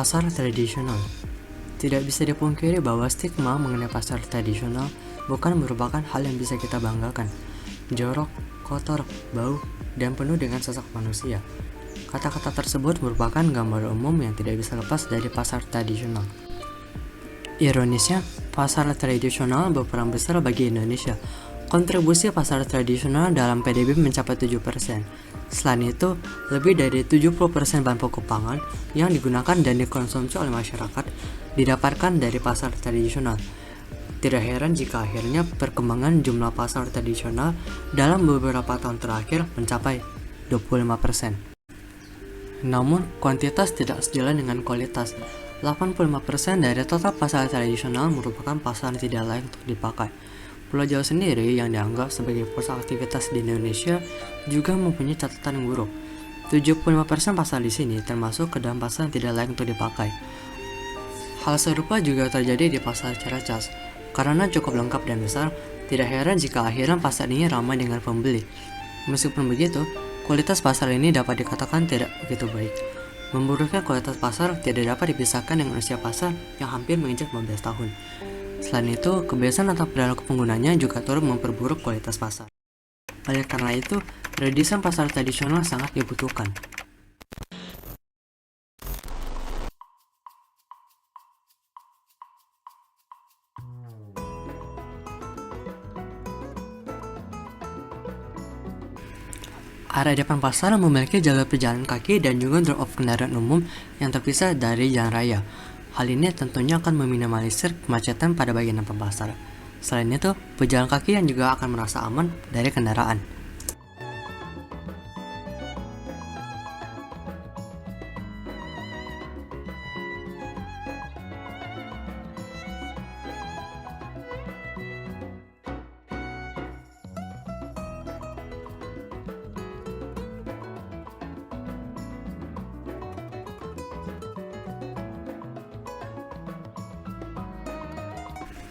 Pasar tradisional. Tidak bisa dipungkiri bahwa stigma mengenai pasar tradisional bukan merupakan hal yang bisa kita banggakan. Jorok, kotor, bau, dan penuh dengan sesak manusia. Kata-kata tersebut merupakan gambar umum yang tidak bisa lepas dari pasar tradisional. Ironisnya, pasar tradisional berperan besar bagi Indonesia. Kontribusi pasar tradisional dalam PDB mencapai 7%. Selain itu, lebih dari 70% bahan pokok pangan yang digunakan dan dikonsumsi oleh masyarakat didapatkan dari pasar tradisional. Tidak heran jika akhirnya perkembangan jumlah pasar tradisional dalam beberapa tahun terakhir mencapai 25%. Namun, kuantitas tidak sejalan dengan kualitas. 85% dari total pasar tradisional merupakan pasar yang tidak layak untuk dipakai. Pulau Jawa sendiri yang dianggap sebagai pusat aktivitas di Indonesia juga mempunyai catatan yang buruk. 75% pasar di sini termasuk ke dalam pasar yang tidak layak untuk dipakai. Hal serupa juga terjadi di pasar Ciracas. Karena cukup lengkap dan besar, tidak heran jika akhirnya pasar ini ramai dengan pembeli. Meskipun begitu, kualitas pasar ini dapat dikatakan tidak begitu baik. Memburuknya kualitas pasar tidak dapat dipisahkan dengan usia pasar yang hampir menginjak 15 tahun. Selain itu, kebiasaan atau perilaku penggunanya juga turut memperburuk kualitas pasar. Oleh karena itu, redesain pasar tradisional sangat dibutuhkan. Area depan pasar memiliki jalur pejalan kaki dan juga drop-off kendaraan umum yang terpisah dari jalan raya. Hal ini tentunya akan meminimalisir kemacetan pada bagian depan pasar. Selain itu, pejalan kaki yang juga akan merasa aman dari kendaraan.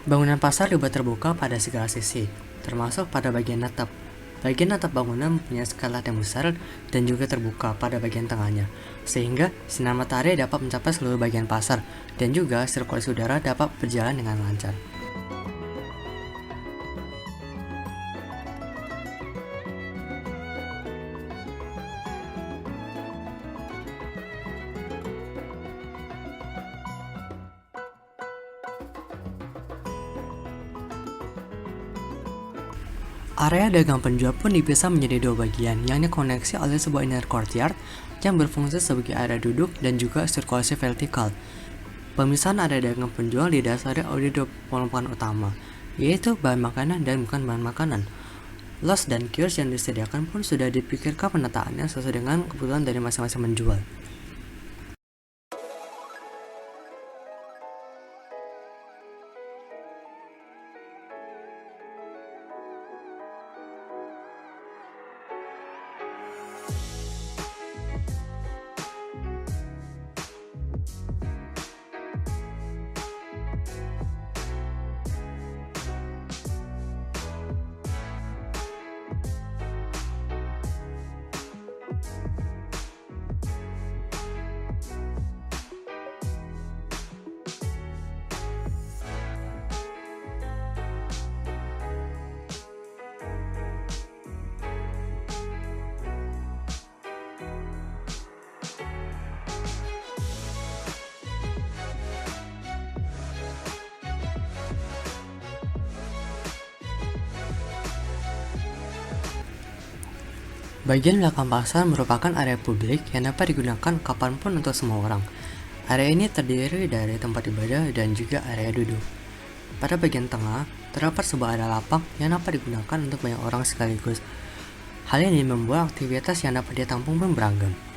Bangunan pasar dibuat terbuka pada segala sisi, termasuk pada bagian atap. Bagian atap bangunan mempunyai skala yang besar dan juga terbuka pada bagian tengahnya, sehingga sinar matahari dapat mencapai seluruh bagian pasar dan juga sirkulasi udara dapat berjalan dengan lancar. Area dagang penjual pun dipisah menjadi dua bagian, yang dikoneksi oleh sebuah inner courtyard yang berfungsi sebagai area duduk dan juga sirkulasi vertikal. Pemisahan area dagang penjual didasari oleh dua pengelompokan utama, yaitu bahan makanan dan bukan bahan makanan. Los dan kios yang disediakan pun sudah dipikirkan penataannya sesuai dengan kebutuhan dari masing-masing penjual. Bagian belakang pasar merupakan area publik yang dapat digunakan kapanpun untuk semua orang. Area ini terdiri dari tempat ibadah dan juga area duduk. Pada bagian tengah, terdapat sebuah area lapak yang dapat digunakan untuk banyak orang sekaligus. Hal ini membuat aktivitas yang dapat ditampung pun beragam.